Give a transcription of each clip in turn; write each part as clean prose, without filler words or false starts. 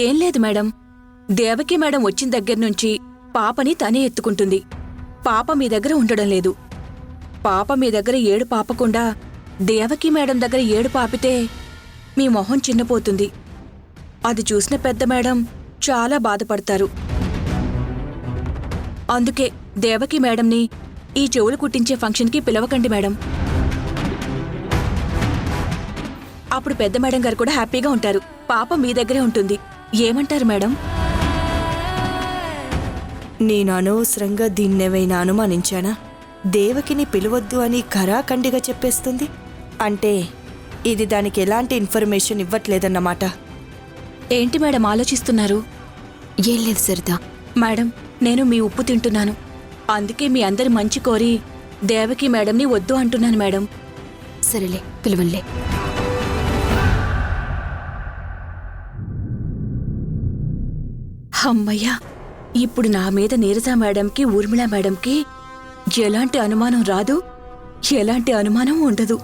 ఏం లేదు madam. Devaki madam వచ్చిన దగ్గర్నుంచి పాపని తనే ఎత్తుకుంటుంది. పాప మీ దగ్గర ఉండడం లేదు. పాప మీ దగ్గర ఏడు పాపకుండా దేవకి మేడం దగ్గర ఏడు పాపితే మీ మొహం చిన్నపోతుంది. అది చూసిన పెద్ద మేడం చాలా బాధపడతారు. అందుకే దేవకి మేడంని ఈ చెవులు కుట్టించే ఫంక్షన్కి పిలవకండి మేడం. అప్పుడు పెద్ద మేడం గారు కూడా హ్యాపీగా ఉంటారు. పాప మీ దగ్గరే ఉంటుంది. ఏమంటారు మేడం? నేను అనవసరంగా దీన్నేవైనా అనుమానించానా? దేవకిని పిలవద్దు అని ఖరాఖండిగా చెప్పేస్తుంది అంటే ఇది దానికి ఎలాంటి ఇన్ఫర్మేషన్ ఇవ్వట్లేదన్నమాట. ఏంటి మేడం ఆలోచిస్తున్నారు? ఏం లేదు సరిత. మేడం, నేను మీ ఉప్పు తింటున్నాను. అందుకే మీ అందరి మంచి కోరి దేవకి మేడంని వద్దు అంటున్నాను మేడం. సరేలే, పిలవన్లే. అమ్మయ్యా, ఇప్పుడు నా మీద నీరజ మేడంకి ఊర్మిళ మేడంకి ఎలాంటి అనుమానం రాదు, ఎలాంటి అనుమానం ఉండదు.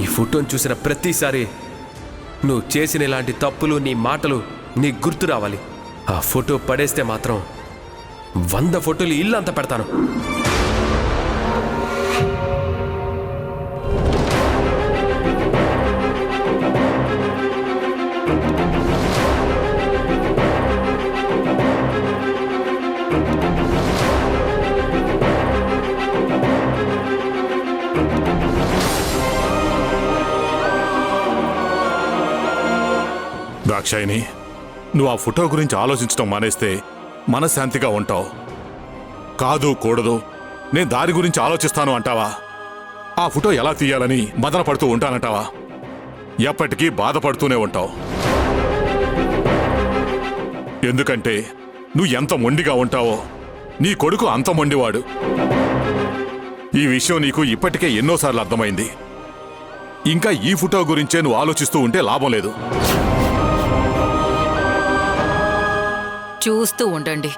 ఈ ఫోటోను చూసిన ప్రతిసారి నువ్వు చేసిన ఇలాంటి తప్పులు, నీ మాటలు నీకు గుర్తు రావాలి. ఆ ఫోటో పడేస్తే మాత్రం 100 ఫోటోలు ఇల్లంతా పెడతాను. దాక్షాయిని, నువ్వు ఆ ఫోటో గురించి ఆలోచించడం మానేస్తే మనశ్శాంతిగా ఉంటావు. కాదు కూడదు నేను దారి గురించి ఆలోచిస్తాను అంటావా? ఆ ఫోటో ఎలా తీయాలని మదన పడుతూ ఉంటానంటావా? ఎప్పటికీ బాధపడుతూనే ఉంటావు. ఎందుకంటే నువ్వు ఎంత మొండిగా ఉంటావో నీ కొడుకు అంత మొండివాడు. ఈ విషయం నీకు ఇప్పటికే ఎన్నోసార్లు అర్థమైంది. ఇంకా ఈ ఫోటో గురించే నువ్వు ఆలోచిస్తూ ఉంటే లాభం లేదు. చూస్తూ ఉండండి.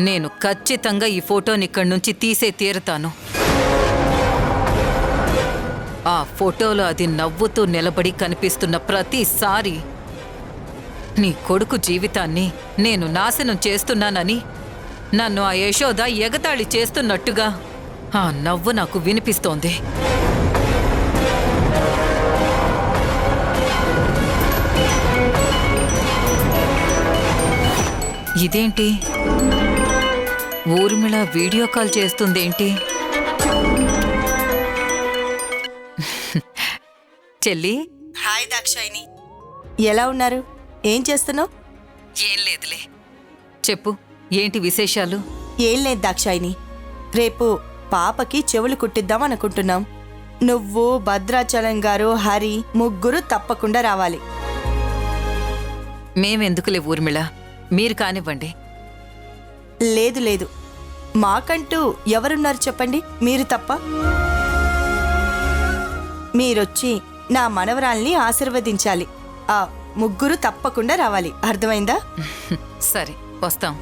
నేను ఖచ్చితంగా ఈ ఫోటోని ఇక్కడి నుంచి తీసే తీరుతాను. ఆ ఫోటోలో అది నవ్వుతూ నిలబడి కనిపిస్తున్న ప్రతిసారి నీ కొడుకు జీవితాన్ని నేను నాశనం చేస్తున్నానని, నన్ను ఆ యశోద ఎగతాళి చేస్తున్నట్టుగా ఆ నవ్వు నాకు వినిపిస్తోంది. ఇదేంటి, ఊర్మిళ వీడియో కాల్ చేస్తుందేంటి? చెల్లి. హాయ్ దాక్షాయిని, ఎలా ఉన్నారు? ఏం చేస్తున్నావు? ఏం లేదులే, చెప్పు, ఏంటి విశేషాలు? ఏం లేదు దాక్షాయిని, రేపు పాపకి చెవులు కుట్టిద్దాం అనుకుంటున్నాం. నువ్వు, భద్రాచలం గారు, హరి ముగ్గురు తప్పకుండా రావాలి. మేమెందుకులే ఊర్మిళ, మీరు కానివ్వండి. లేదు లేదు, మాకంటూ ఎవరున్నారు చెప్పండి, మీరు తప్ప. మీరొచ్చి నా మనవరాల్ని ఆశీర్వదించాలి. ఆ ముగ్గురు తప్పకుండా రావాలి, అర్థమైందా? సరే, వస్తాం.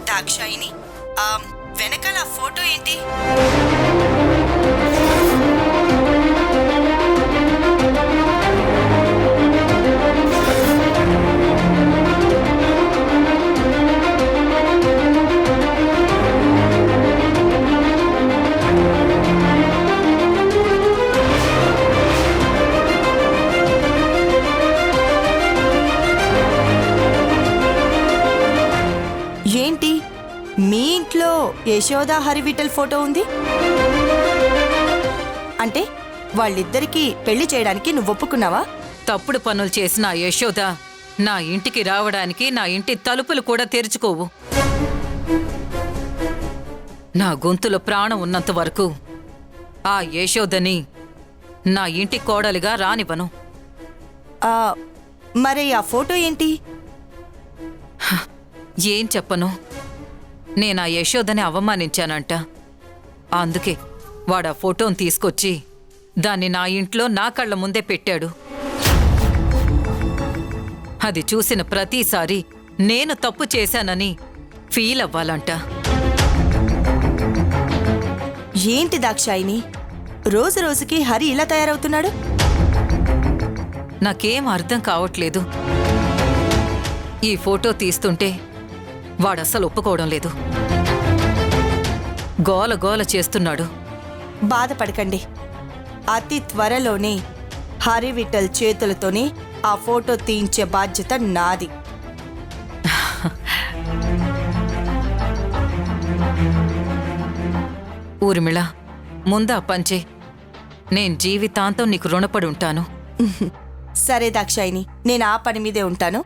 దాక్షాయిని, వెనకాల ఫోటో ఏంటి? ఏంటి, మీ ఇంట్లో యశోద హరివిఠల్ ఫోటో ఉంది అంటే వాళ్ళిద్దరికీ పెళ్లి చేయడానికి నువ్వు ఒప్పుకున్నావా? తప్పుడు పనులు చేసిన ఆ యశోద నా ఇంటికి రావడానికి నా ఇంటి తలుపులు కూడా తెరుచుకోవు. నా గొంతులో ప్రాణం ఉన్నంత వరకు ఆ యశోదని నా ఇంటి కోడలిగా రానివ్వను. ఆ, మరి ఆ ఫోటో ఏంటి? ఏం చెప్పను. నేనా యశోదని అవమానించానంట. అందుకే వాడా ఫోటోని తీసుకొచ్చి దాన్ని నా ఇంట్లో నా కళ్ళ ముందే పెట్టాడు. అది చూసిన ప్రతిసారి నేను తప్పు చేశానని ఫీల్ అవ్వాలంట. ఏంటి దాక్షాయిని, రోజు రోజుకి హరి ఇలా తయారవుతున్నాడు? నాకేం అర్థం కావట్లేదు. ఈ ఫోటో తీస్తుంటే వాడస్సలు ఒప్పుకోవడం లేదు. గోల గోల చేస్తున్నాడు. బాధపడకండి, అతి త్వరలోనే హరి విఠల్ చేతులతోనే ఆ ఫోటో తీయించే బాధ్యత నాది. ఊర్మిళ, ముందా పంచే. నేను జీవితాంతం నీకు రుణపడి ఉంటాను. సరే దాక్షాయిని, నేను ఆ పని మీదే ఉంటాను.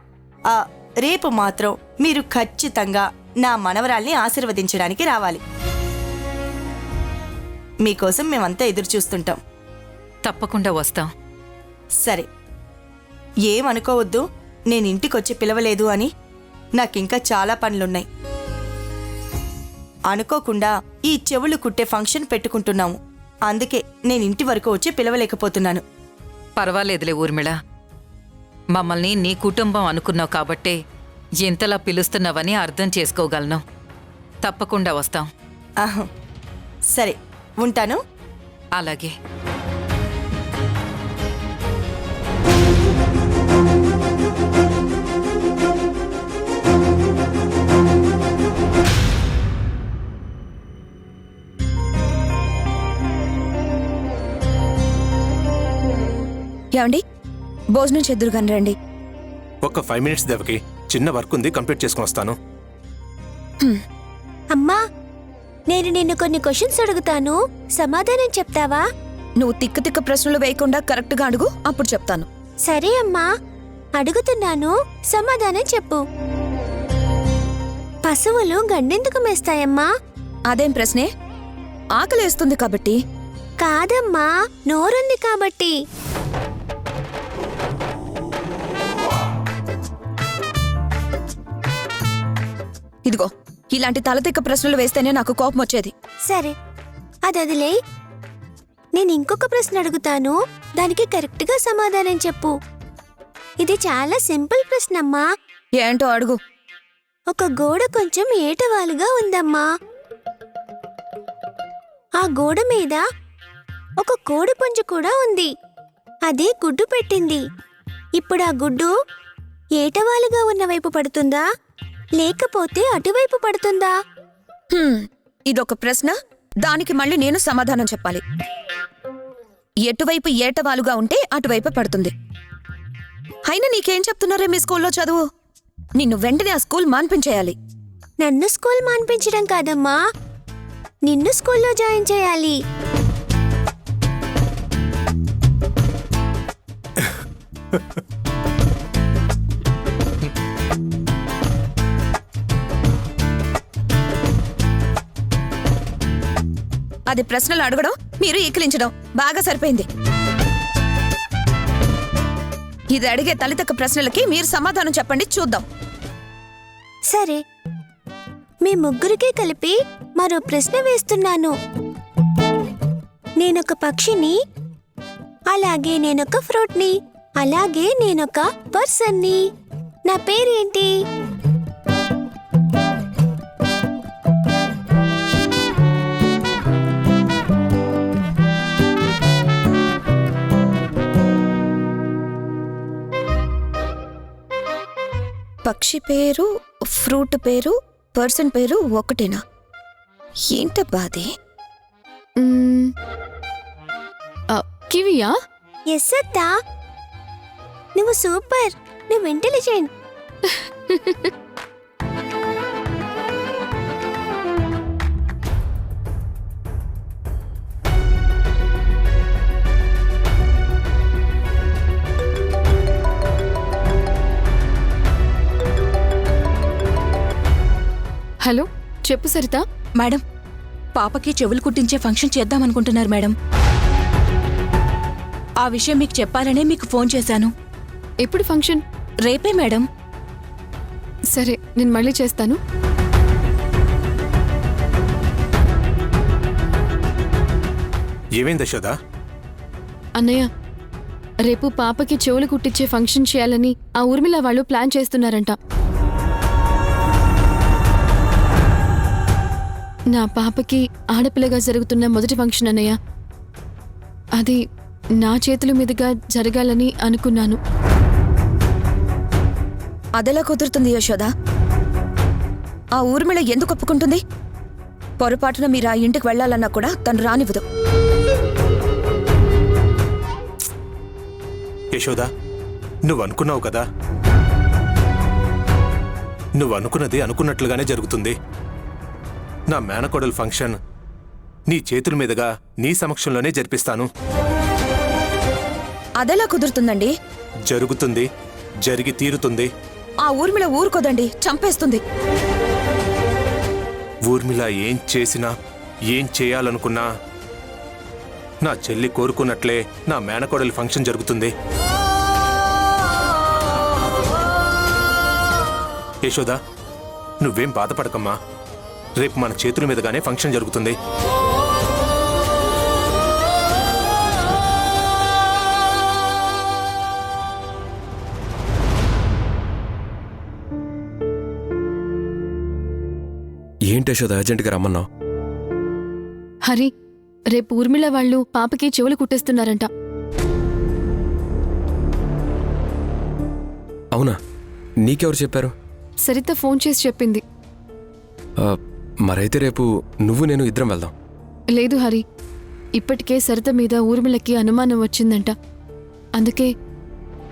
రేపు మాత్రం మీరు ఖచ్చితంగా నా మనవరాల్ని ఆశీర్వదించడానికి రావాలి. మీకోసం మేమంతా ఎదురు చూస్తుంటాం. తప్పకుండా వస్తాం. సరే, ఏమనుకోవద్దు నేను ఇంటికొచ్చి పిలవలేదు అని. నాకింకా చాలా పనులున్నాయి. అనుకోకుండా ఈ చెవులు కుట్టే ఫంక్షన్ పెట్టుకుంటున్నాము. అందుకే నేను ఇంటి వరకు వచ్చి పిలవలేకపోతున్నాను. పర్వాలేదులే ఊర్మిళ. మమ్మల్ని నీ కుటుంబం అనుకున్నావు కాబట్టే ఎంతలా పిలుస్తున్నావని అర్థం చేసుకోగలను. తప్పకుండా వస్తాం. ఆహా, సరే ఉంటాను. అలాగే. ఏమండి, భోజనం చేద్దురు కానీ రండి. ఒక 5 minutes దేవకి, చిన్న వర్క్ ఉంది, కంప్లీట్ చేసుకుని వస్తాను. అమ్మా, నేను నిన్ను కొన్ని క్వశ్చన్స్ అడుగుతాను, సమాధానం చెప్తావా? నువ్వు తిక్క తిక్క ప్రశ్నలు వేయకుండా కరెక్ట్గా అడుగు, అప్పుడు చెప్తాను. సరే అమ్మా, అడుగుతున్నాను, సమాధానం చెప్పు. పశువులు గండెందుకు మేస్తాయమ్మా? అదేం ప్రశ్నే? ఆకలేస్తుంది కాబట్టి. కాదమ్మా, నోరుంది కాబట్టి. ఇదిగో, ఇలాంటి తలతిక్క ప్రశ్నలు వేస్తేనే నాకు కోపం వచ్చేది. సరే, అదదిలే. నేను ఇంకొక ప్రశ్న అడుగుతాను, దానికి కరెక్ట్గా సమాధానం చెప్పు. ఇది చాలా సింపుల్ ప్రశ్నమ్మా. ఏంటో అడుగు. ఒక గోడ కొంచెం ఏటవాలుగా ఉందమ్మా. ఆ గోడ మీద ఒక కోడి పుంజు కూడా ఉంది. అది గుడ్డు పెట్టింది. ఇప్పుడు ఆ గుడ్డు ఏటవాలుగా ఉన్న వైపు పడుతుందా, లేకపోతే అటువైపు పడుతుందా? ఇదొక ప్రశ్న, దానికి మళ్ళీ నేను సమాధానం చెప్పాలి. ఎటువైపు ఏటవాలుగా ఉంటే అటువైపు పడుతుంది. అయినా నీకేం చెప్తున్నారే మీ స్కూల్లో చదువు? నిన్ను వెంటనే ఆ స్కూల్ మాన్పించేయాలి. నన్ను స్కూల్ మాన్పించడం కాదమ్మా, నిన్ను స్కూల్లో జాయిన్ చేయాలి. అది ప్రశ్నలు అడగడం, మీరు ఈకిలించడం బాగా సరిపోయింది. ఇది అడిగే తల్లితక్క ప్రశ్నలకి మీరు సమాధానం చెప్పండి, చూద్దాం. సరే, మీ ముగ్గురికి కలిపి మరో ప్రశ్న వేస్తున్నాను. నేనొక పక్షిని, అలాగే నేనొక ఫ్రూట్ని, అలాగే నేనొక పర్సన్ని. నా పేరేంటి? పక్షి పేరు, ఫ్రూట్ పేరు, పర్సన్ పేరు ఒకటేనా? ఏంటబ్బా అది? కివియా? ఎస్ అత్తా, నువ్వు సూపర్, నువ్వు ఇంటెలిజెంట్. హలో, చెప్పు సరిత. మేడం, పాపకి చెవులు కుట్టించే ఫంక్షన్ చేద్దామనుకుంటున్నారు మేడం. ఆ విషయం మీకు చెప్పాలనే మీకు ఫోన్ చేశాను. ఎప్పుడు ఫంక్షన్? రేపే మేడం. సరే, నేను మళ్ళీ చేస్తాను. ఏమైంది యశోద? అన్నయ్య, రేపు పాపకి చెవులు కుట్టించే ఫంక్షన్ చేయాలని ఆ ఊర్మిళ వాళ్ళు ప్లాన్ చేస్తున్నారంట. నా పాపకి ఆడపిల్లగా జరుగుతున్న మొదటి ఫంక్షన్ అన్నయ్య. అది నా చేతుల మీదుగా జరగాలని అనుకున్నాను. అదెలా కుదురుతుంది యశోద? ఆ ఊర్మిళ ఎందుకు ఒప్పుకుంటుంది? పొరపాటున మీరు ఆ ఇంటికి వెళ్లాలన్నా కూడా తను రానివ్వదు. యశోద, నువ్వు అనుకున్నావు కదా, నువ్వు అనుకున్నది అనుకున్నట్లుగానే జరుగుతుంది. నా మేనకోడలు ఫంక్షన్ నీ చేతుల మీదుగా నీ సమక్షంలోనే జరిపిస్తాను. అదెలా కుదురుతుందండి? జరుగుతుంది, జరిగి తీరుతుంది. ఆ ఊర్మిళ ఊరుకోదండి, చంపేస్తుంది. ఊర్మిళ ఏం చేసినా, ఏం చేయాలనుకున్నా నా చెల్లి కోరుకున్నట్లే నా మేనకోడలి ఫంక్షన్ జరుగుతుంది. యశోద, నువ్వేం బాధపడకమ్మా. రేపు మన చేతుల మీదుగానే ఫంక్షన్ జరుగుతుంది. ఏంటి యశోద అర్జెంటుగా రమ్మన్నావు? హరి, రేపు ఊర్మిళ వాళ్ళు పాపకి చెవులు కుట్టేస్తున్నారంట. అవునా? నీకెవరు చెప్పారు? సరిత ఫోన్ చేసి చెప్పింది. మరైతే రేపు నువ్వు నేను ఇద్దరం వెళ్దాం. లేదు హరి, ఇప్పటికే సరిత మీద ఊర్మిళకి అనుమానం వచ్చిందంట. అందుకే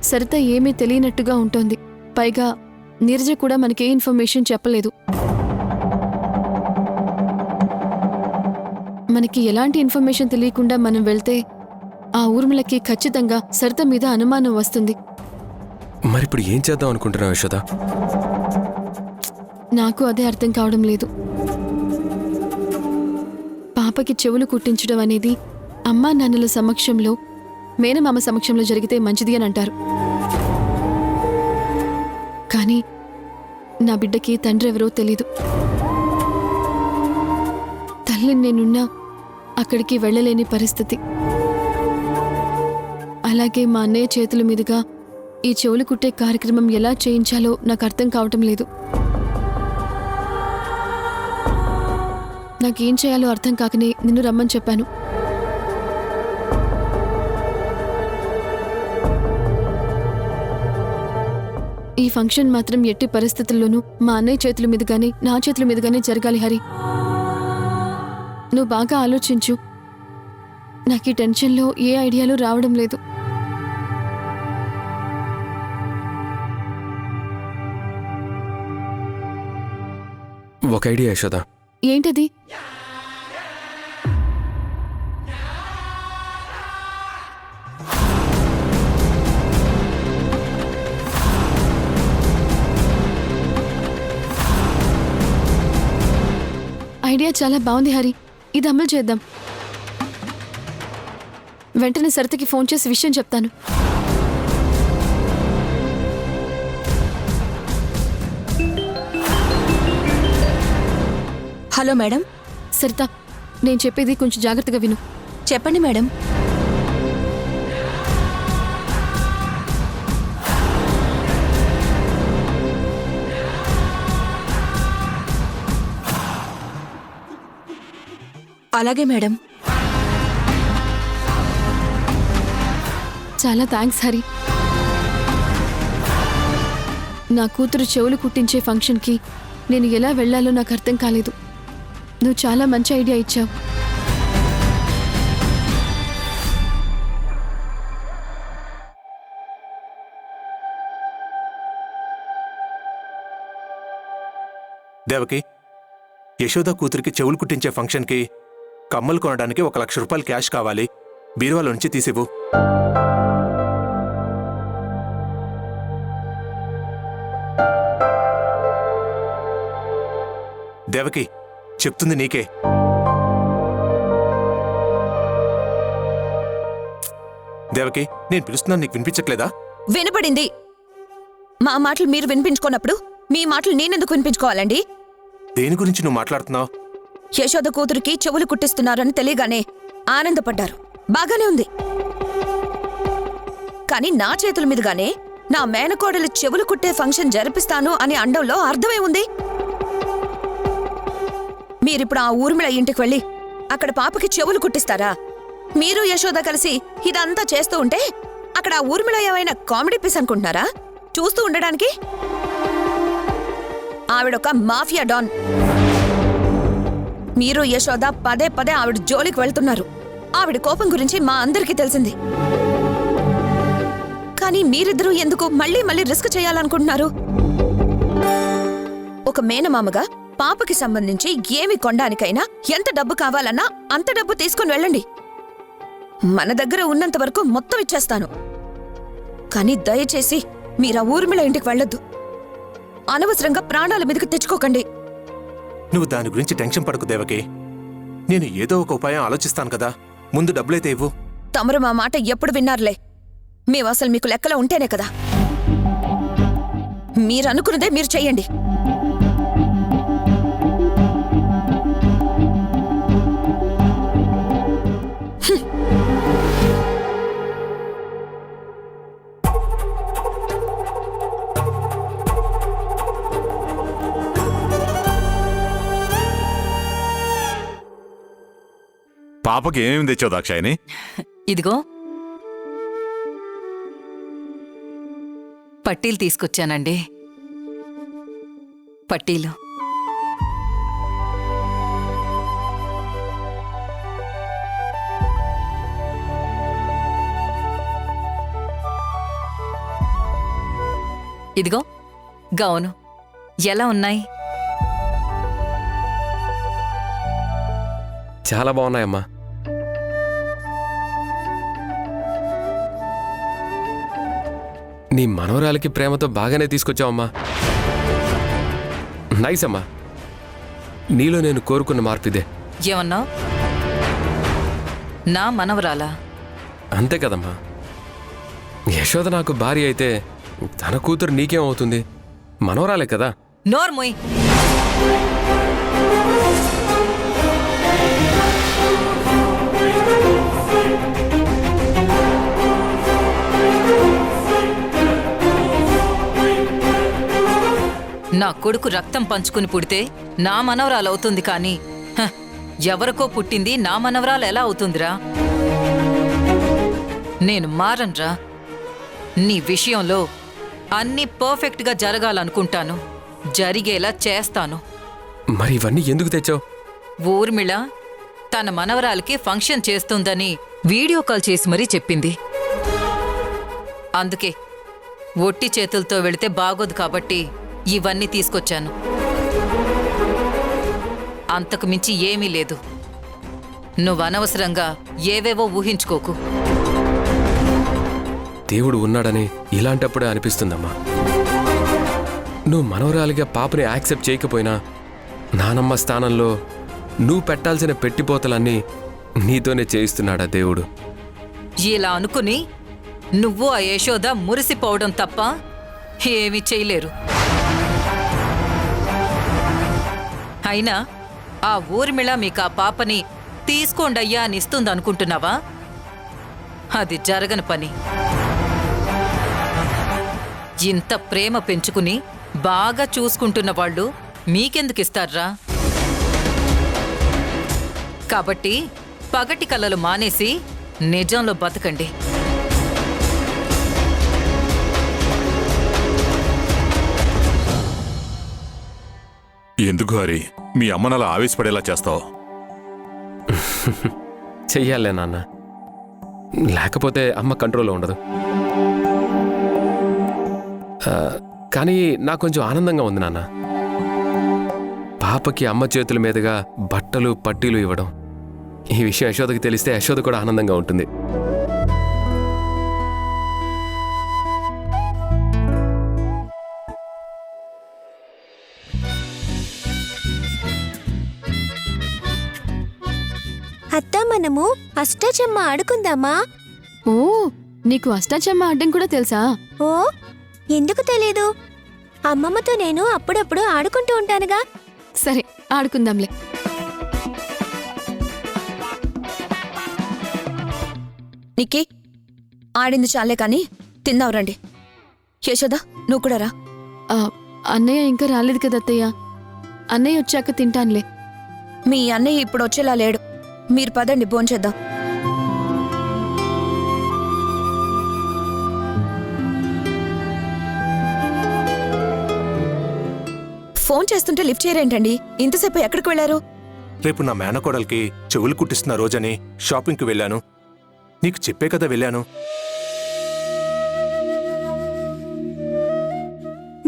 సరిత ఏమీ తెలియనట్టుగా ఉంటోంది. పైగా నీరజ కూడా మనకే ఇన్ఫర్మేషన్ చెప్పలేదు. మనకి ఎలాంటి ఇన్ఫర్మేషన్ తెలియకుండా మనం వెళ్తే ఆ ఊర్మిళకి ఖచ్చితంగా సరిత మీద అనుమానం వస్తుంది. మరిప్పుడు ఏం చేద్దాం అనుకుంటున్నావు యశోద? నాకు అదే అర్థం కావడం లేదు. పాపకి చెవులు కుట్టించడం అనేది అమ్మా నాన్నల సమక్షంలో, మేనమామ సమక్షంలో జరిగితే మంచిది అని అంటారు. కానీ నా బిడ్డకి తండ్రి ఎవరో తెలీదు. తల్లిని నేనున్నా అక్కడికి వెళ్ళలేని పరిస్థితి. అలాగే మా అన్నయ్య చేతుల మీదుగా ఈ చెవులు కుట్టే కార్యక్రమం ఎలా చేయించాలో నాకు అర్థం కావటం లేదు. నాకేం చేయాలో అర్థం కాకనే నిన్ను రమ్మని చెప్పాను. ఈ ఫంక్షన్ మాత్రం ఎట్టి పరిస్థితుల్లోనూ మా అన్నయ్య చేతుల మీదుగానే, నా చేతుల మీదుగానే జరగాలి హరి. నువ్వు బాగా ఆలోచించు. నాకు ఈ టెన్షన్లో ఏ ఐడియాలు రావడం లేదు. ఒక ఐడియా యశోద. ఏంటది? ఐడియా చాలా బాగుంది హరి, ఇది అమలు చేద్దాం. వెంటనే సరితకి ఫోన్ చేసి విషయం చెప్తాను. Hello madam. సరిత, నేను చెప్పేది కొంచెం జాగ్రత్తగా విను. చెప్పండి మేడం. అలాగే మేడం. చాలా థ్యాంక్స్ హరి. నా కూతురు చెవులు కుట్టించే ఫంక్షన్కి నేను ఎలా వెళ్లాలో నాకు అర్థం కాలేదు. నువ్వు చాలా మంచి ఐడియా ఇచ్చావు. దేవకి, యశోద కూతురికి చెవులు కుట్టించే ఫంక్షన్కి కమ్మలు కొనడానికి 1,00,000 రూపాయలు క్యాష్ కావాలి. బీరువాలో నుంచి తీసివ్వు. దేవకి, చెప్తుంది నీకే. దేవకి, నేను పిలుస్తున్నాను, నీకు వినిపించట్లేదా? వినపడింది. మా మాటలు మీరు వినిపించుకున్నప్పుడు మీ మాటలు నేనెందుకు వినిపించుకోవాలండి? దేని గురించి నువ్వు మాట్లాడుతున్నావు? యశోద కూతురికి చెవులు కుట్టిస్తున్నారని తెలియగానే ఆనందపడ్డారు. బాగానే ఉంది. కానీ నా చేతుల మీదుగానే నా మేనకోడలు చెవులు కుట్టే ఫంక్షన్ జరిపిస్తాను అని అండంలో అర్థమే ఉంది. మీరిప్పుడు ఆ ఊర్మిళ ఇంటికి వెళ్ళి అక్కడ పాపకి చెవులు కుట్టిస్తారా? మీరు యశోద కలిసి ఇదంతా చేస్తూ ఉంటే అక్కడ ఆ ఊర్మిళ ఏమైనా కామెడీ పీస్ అనుకుంటున్నారా చూస్తూ ఉండడానికి? ఆవిడొక మాఫియా డాన్. మీరు యశోద పదే పదే ఆవిడ జోలికి వెళ్తున్నారు. ఆవిడ కోపం గురించి మా అందరికీ తెలిసింది. కానీ మీరిద్దరూ ఎందుకు మళ్ళీ మళ్ళీ రిస్క్ చేయాలనుకుంటున్నారు? ఒక మేనమామగా పాపకి సంబంధించి ఏమి కొనడానికైనా ఎంత డబ్బు కావాలన్నా అంత డబ్బు తీసుకుని వెళ్ళండి. మన దగ్గర ఉన్నంత వరకు మొత్తం ఇచ్చేస్తాను. కానీ దయచేసి మీరా ఊర్మిళ ఇంటికి వెళ్ళొద్దు. అనవసరంగా ప్రాణాల మీదకి తెచ్చుకోకండి. నువ్వు దాని గురించి టెన్షన్ పడకు దేవకి. నేను ఏదో ఒక ఉపాయం ఆలోచిస్తాను కదా. ముందు డబ్బులైతే ఇవ్వు. తమరు మా మాట ఎప్పుడు విన్నారులే. మేము అసలు మీకు లెక్కలో ఉంటేనే కదా. మీరనుకున్నదే మీరు చెయ్యండి. పాపకి ఏమేమి తెచ్చావు దాక్షాయిని? ఇదిగో పట్టీలు తీసుకొచ్చానండి. పట్టీలు. ఇదిగో గౌను. ఎలా ఉన్నాయి? చాలా బాగున్నాయమ్మా. నీ మనవరాలకి ప్రేమతో బాగానే తీసుకొచ్చావమ్మా. నైస్ అమ్మా. నీలో నేను కోరుకున్న మార్పిదే. ఏమన్నావు? నా మనవరాలా? అంతే కదమ్మా. యశోద నాకు భార్య అయితే తన కూతురు నీకేమవుతుంది? మనవరాలే కదా. నోర్మోయ్. నా కొడుకు రక్తం పంచుకుని పుడితే నా మనవరాలవుతుంది కానీ ఎవరికో పుట్టింది నా మనవరాలు ఎలా అవుతుందిరా? నేను మారన్రా. నీ విషయంలో అన్నీ పర్ఫెక్ట్గా జరగాలనుకుంటాను. జరిగేలా చేస్తాను. మరి ఇవన్నీ ఎందుకు తెచ్చావు? ఊర్మిళ తన మనవరాలకి ఫంక్షన్ చేస్తుందని వీడియో కాల్ చేసి మరీ చెప్పింది. అందుకే ఒట్టి చేతులతో వెళితే బాగోదు కాబట్టి ఇవన్నీ తీసుకొచ్చాను. అంతకు మించి ఏమీ లేదు. నువ్వు అనవసరంగా ఏవేవో ఊహించుకోకు. దేవుడు ఉన్నాడని ఇలాంటప్పుడే అనిపిస్తుందమ్మా. నువ్వు మనవరాలిగా పాపని యాక్సెప్ట్ చేయకపోయినా నానమ్మ స్థానంలో నువ్వు పెట్టాల్సిన పెట్టిపోతలన్నీ నీతోనే చేయిస్తున్నాడా దేవుడు? ఇలా అనుకుని నువ్వు ఆ యశోద మురిసిపోవడం తప్ప ఏమీ చేయలేరు. అయినా ఆ ఊర్మిళ మీకు ఆ పాపని తీసుకోండయ్యా అని ఇస్తుందనుకుంటున్నావా? అది జరగని పని. ఇంత ప్రేమ పెంచుకుని బాగా చూసుకుంటున్న వాళ్ళు మీకెందుకిస్తారా? కాబట్టి పగటి కలలు మానేసి నిజంలో బతకండి. ఎందుకు హరి మీ అమ్మనలా ఆవేశపడేలా చేస్తావు? చెయ్యాలే నాన్న. లేకపోతే అమ్మ కంట్రోల్లో ఉండదు. కానీ నాకు కొంచెం ఆనందంగా ఉంది నాన్న. పాపకి అమ్మ చేతుల మీదుగా బట్టలు పట్టీలు ఇవ్వడం. ఈ విషయం యశోదకి తెలిస్తే యశోద కూడా ఆనందంగా ఉంటుంది. అత్త, మనము అష్టాచెమ్మ ఆడుకుందామా? ఓ నీకు అష్టాచమ్మ ఆడడం కూడా తెలుసా? ఓ ఎందుకు తెలీదు? అమ్మమ్మతో నేను అప్పుడప్పుడు ఆడుకుంటూ ఉంటానుగా. సరే ఆడుకుందాంలే. నిక్కి ఆడింది చాలే కాని తిందాం రండి. యశోద నువ్వు కూడా రా. ఆ, అన్నయ్య ఇంకా రాలేదు కదా అత్తయ్య. అన్నయ్య వచ్చాక తింటానులే. మీ అన్నయ్య ఇప్పుడు వచ్చేలా లేడు. మీరు పదండి భోంచేద్దాం. ఫోన్ చేస్తుంటే లిఫ్ట్ చేయరేంటండి? ఇంతసేపు ఎక్కడికి వెళ్ళారు? రేపు నా మేనకోడలికి చెవులు కుట్టిస్తున్న రోజని షాపింగ్కి వెళ్ళాను. నీకు చెప్పే కదా వెళ్ళాను.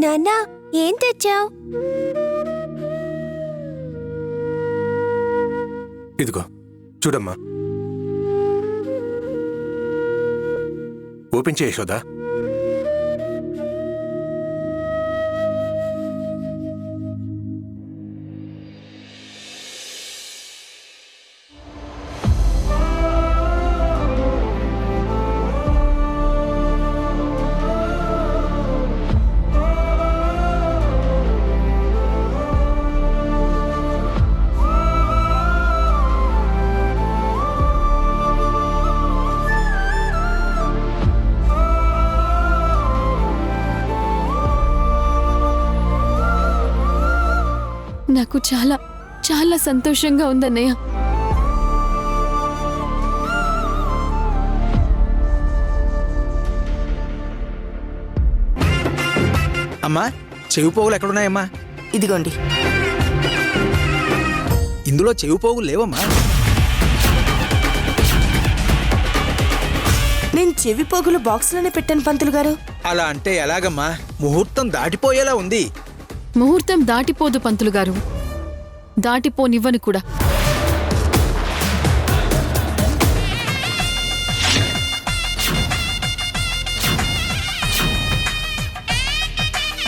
నాన్న ఏం తెచ్చావు? ఇదిగో చూడమ్మా. ఓపెన్ చేయ యశోదా. నాకు చాలా చాలా సంతోషంగా ఉందన్నయ్య. అమ్మా చెవి పోగులు ఎక్కడున్నాయమ్మా? ఇదిగోండి. ఇందులో చెవి పోగులు లేవమ్మా. నేను చెవి పోగులు బాక్స్లోనే పెట్టాను పంతులు గారు. అలా అంటే ఎలాగమ్మా? ముహూర్తం దాటిపోయేలా ఉంది. ముహూర్తం దాటిపోదు పంతులు గారు, దాటిపోనివ్వను కూడా.